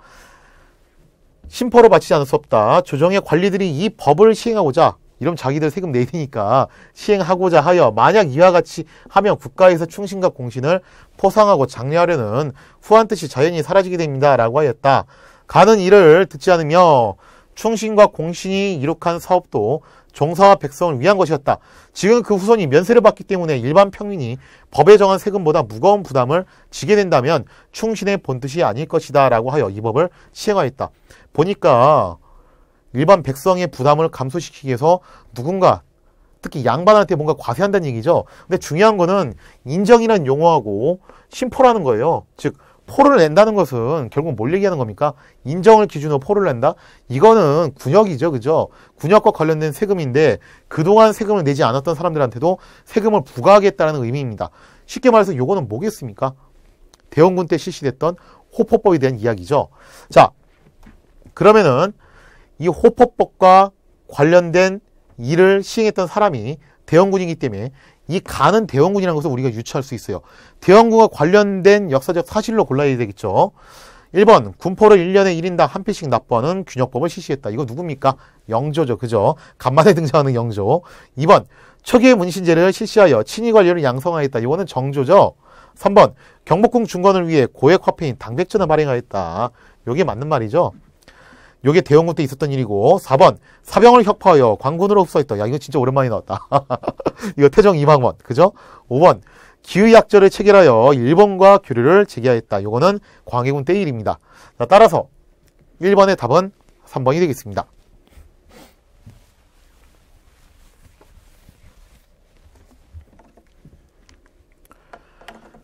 A: 심포를 바치지 않을 수 없다. 조정의 관리들이 이 법을 시행하고자 이러면 자기들 세금 내야 되니까 시행하고자 하여 만약 이와 같이 하면 국가에서 충신과 공신을 포상하고 장려하려는 후한 뜻이 자연히 사라지게 됩니다. 라고 하였다. 가는 이를 듣지 않으며 충신과 공신이 이룩한 사업도 종사와 백성을 위한 것이었다. 지금 그 후손이 면세를 받기 때문에 일반 평민이 법에 정한 세금보다 무거운 부담을 지게 된다면 충신의 본뜻이 아닐 것이다. 라고 하여 이 법을 시행하였다. 보니까 일반 백성의 부담을 감소시키기 위해서 누군가 특히 양반한테 뭔가 과세한다는 얘기죠. 근데 중요한 거는 인정이라는 용어하고 심포라는 거예요. 즉 포를 낸다는 것은 결국 뭘 얘기하는 겁니까? 인정을 기준으로 포를 낸다? 이거는 군역이죠. 그죠? 군역과 관련된 세금인데 그동안 세금을 내지 않았던 사람들한테도 세금을 부과하겠다는 의미입니다. 쉽게 말해서 이거는 뭐겠습니까? 대원군 때 실시됐던 호포법에 대한 이야기죠. 자, 그러면은 이 호포법과 관련된 일을 시행했던 사람이 대원군이기 때문에 이 간은 대원군이라는 것을 우리가 유추할 수 있어요. 대원군과 관련된 역사적 사실로 골라야 되겠죠. 1번 군포를 1년에 1인당 한 패씩 납부하는 균역법을 실시했다. 이거 누굽니까? 영조죠. 그죠? 간만에 등장하는 영조. 2번 초기의 문신제를 실시하여 친위 관료를 양성하였다. 이거는 정조죠. 3번 경복궁 중건을 위해 고액 화폐인 당백전을 발행하였다. 이게 맞는 말이죠. 요게 대원군 때 있었던 일이고 4번 사병을 혁파하여 관군으로 흡수했다. 야 이거 진짜 오랜만에 나왔다. 이거 태정 이방원 그죠? 5번 기의약절을 체결하여 일본과 교류를 재개하였다. 요거는 광해군 때 일입니다. 자, 따라서 1번의 답은 3번이 되겠습니다.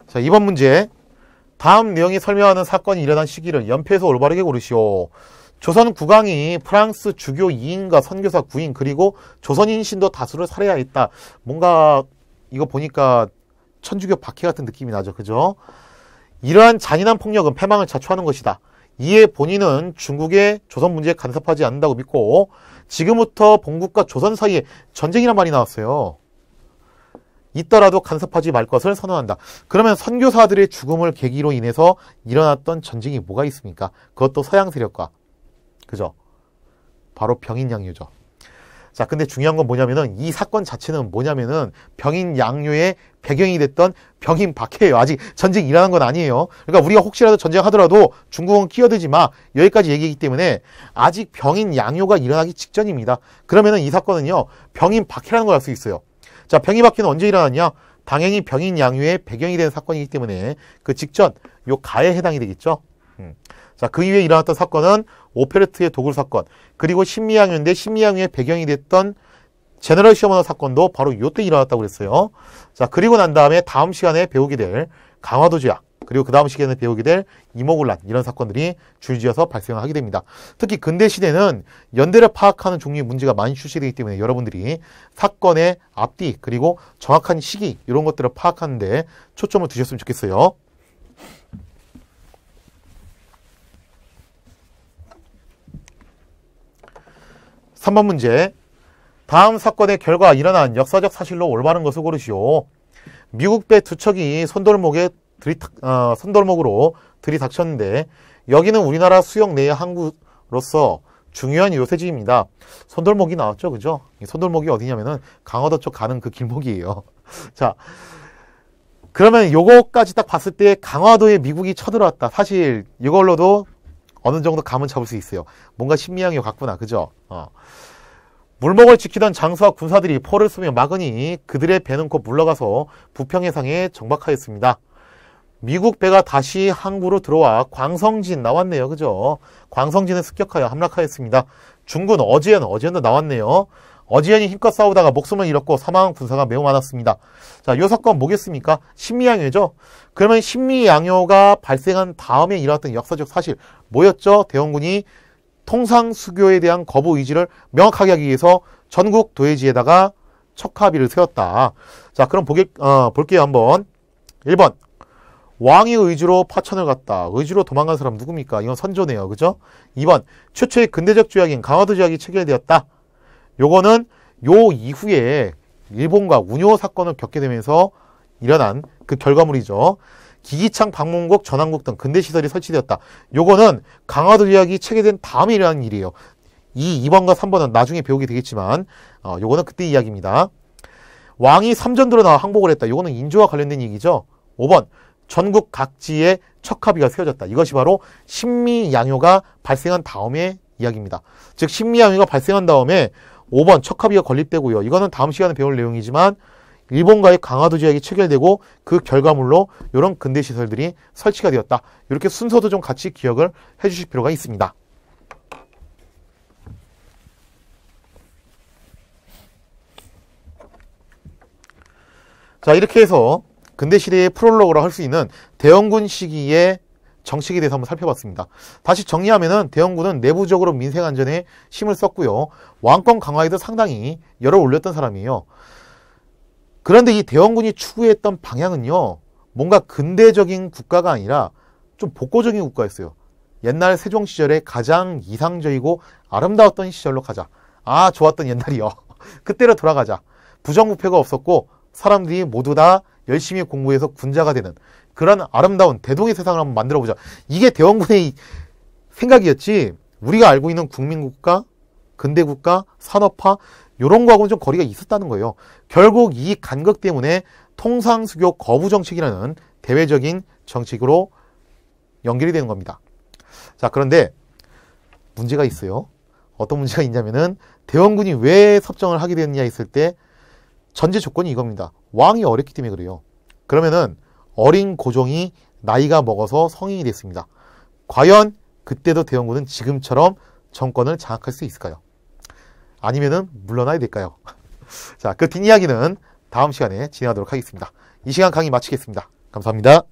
A: 자, 2번 문제. 다음 내용이 설명하는 사건이 일어난 시기를 연표해서 올바르게 고르시오. 조선 국왕이 프랑스 주교 2인과 선교사 9인 그리고 조선인 신도 다수를 살해하였다. 뭔가 이거 보니까 천주교 박해 같은 느낌이 나죠. 그죠? 이러한 잔인한 폭력은 패망을 자초하는 것이다. 이에 본인은 중국의 조선 문제에 간섭하지 않는다고 믿고 지금부터 본국과 조선 사이에 전쟁이란 말이 나왔어요. 있더라도 간섭하지 말 것을 선언한다. 그러면 선교사들의 죽음을 계기로 인해서 일어났던 전쟁이 뭐가 있습니까? 그것도 서양 세력과 그죠? 바로 병인양요죠. 자, 근데 중요한 건 뭐냐면은 이 사건 자체는 뭐냐면은 병인양요의 배경이 됐던 병인 박해예요. 아직 전쟁이 일어난 건 아니에요. 그러니까 우리가 혹시라도 전쟁하더라도 중국은 끼어들지 마. 여기까지 얘기이기 때문에 아직 병인양요가 일어나기 직전입니다. 그러면은 이 사건은요. 병인 박해라는 걸 알 수 있어요. 자, 병인 박해는 언제 일어났냐? 당연히 병인양요의 배경이 된 사건이기 때문에 그 직전 요 가에 해당이 되겠죠. 자, 그 이후에 일어났던 사건은 오페르트의 도굴 사건, 그리고 신미양요인데 신미양요의 배경이 됐던 제너럴 시어머너 사건도 바로 요때 일어났다고 그랬어요. 자, 그리고 난 다음에 다음 시간에 배우게 될 강화도 조약, 그리고 그 다음 시간에 배우게 될 이모군란, 이런 사건들이 줄지어서 발생하게 됩니다. 특히 근대 시대는 연대를 파악하는 종류의 문제가 많이 출시되기 때문에 여러분들이 사건의 앞뒤, 그리고 정확한 시기, 이런 것들을 파악하는 데 초점을 두셨으면 좋겠어요. 3번 문제. 다음 사건의 결과 일어난 역사적 사실로 올바른 것을 고르시오. 미국 배 두 척이 선돌목으로 들이닥쳤는데 여기는 우리나라 수역 내의 항구로서 중요한 요새지입니다. 선돌목이 나왔죠. 그죠? 이 선돌목이 어디냐면은 강화도 쪽 가는 그 길목이에요. 자, 그러면 요거까지 딱 봤을 때 강화도에 미국이 쳐들어왔다. 사실 이걸로도 어느 정도 감은 잡을 수 있어요. 뭔가 신미양요 같구나. 그죠? 물목을 지키던 장수와 군사들이 포를 쏘며 막으니 그들의 배는 곧 물러가서 부평해상에 정박하였습니다. 미국 배가 다시 항구로 들어와 광성진 나왔네요. 그죠? 광성진을 습격하여 함락하였습니다. 중군 어지연도 나왔네요. 어지연이 힘껏 싸우다가 목숨을 잃었고 사망한 군사가 매우 많았습니다. 자, 이 사건 뭐겠습니까? 신미양요죠. 그러면 신미양요가 발생한 다음에 일어났던 역사적 사실 뭐였죠? 대원군이 통상수교에 대한 거부 의지를 명확하게 하기 위해서 전국 도해지에다가 척하비를 세웠다. 자, 그럼 볼게요 한번. 1번 왕의 의지로 파천을 갔다. 의지로 도망간 사람 누굽니까? 이건 선조네요. 그죠? 2번 최초의 근대적 조약인 강화도 조약이 체결되었다. 요거는 요 이후에 일본과 운요 사건을 겪게 되면서 일어난 그 결과물이죠. 기기창, 방문국, 전항국 등 근대시설이 설치되었다. 요거는 강화도 조약이 체결된 다음에 일어난 일이에요. 2번과 3번은 나중에 배우게 되겠지만 요거는 그때 이야기입니다. 왕이 삼전도로 나와 항복을 했다. 요거는 인조와 관련된 얘기죠. 5번 전국 각지에 척합의가 세워졌다. 이것이 바로 신미양요가 발생한 다음의 이야기입니다. 즉 신미양요가 발생한 다음에 5번 척합의가 건립되고요. 이거는 다음 시간에 배울 내용이지만 일본과의 강화도 조약이 체결되고 그 결과물로 이런 근대시설들이 설치가 되었다. 이렇게 순서도 좀 같이 기억을 해주실 필요가 있습니다. 자, 이렇게 해서 근대시대의 프롤로그로 할 수 있는 대원군 시기의 정치에 대해서 한번 살펴봤습니다. 다시 정리하면은 대원군은 내부적으로 민생 안전에 힘을 썼고요. 왕권 강화에도 상당히 열을 올렸던 사람이에요. 그런데 이 대원군이 추구했던 방향은요, 뭔가 근대적인 국가가 아니라 좀 복고적인 국가였어요. 옛날 세종 시절에 가장 이상적이고 아름다웠던 시절로 가자. 아, 좋았던 옛날이요. 그때로 돌아가자. 부정부패가 없었고 사람들이 모두 다 열심히 공부해서 군자가 되는 그런 아름다운 대동의 세상을 한번 만들어보자. 이게 대원군의 생각이었지, 우리가 알고 있는 국민국가, 근대국가, 산업화 이런 거하고는 좀 거리가 있었다는 거예요. 결국 이 간극 때문에 통상수교 거부 정책이라는 대외적인 정책으로 연결이 되는 겁니다. 자, 그런데 문제가 있어요. 어떤 문제가 있냐면은 대원군이 왜 섭정을 하게 됐냐 했을 때 전제 조건이 이겁니다. 왕이 어렸기 때문에 그래요. 그러면은 어린 고종이 나이가 먹어서 성인이 됐습니다. 과연 그때도 대원군은 지금처럼 정권을 장악할 수 있을까요? 아니면은 물러나야 될까요? 자, 그 뒷이야기는 다음 시간에 진행하도록 하겠습니다. 이 시간 강의 마치겠습니다. 감사합니다.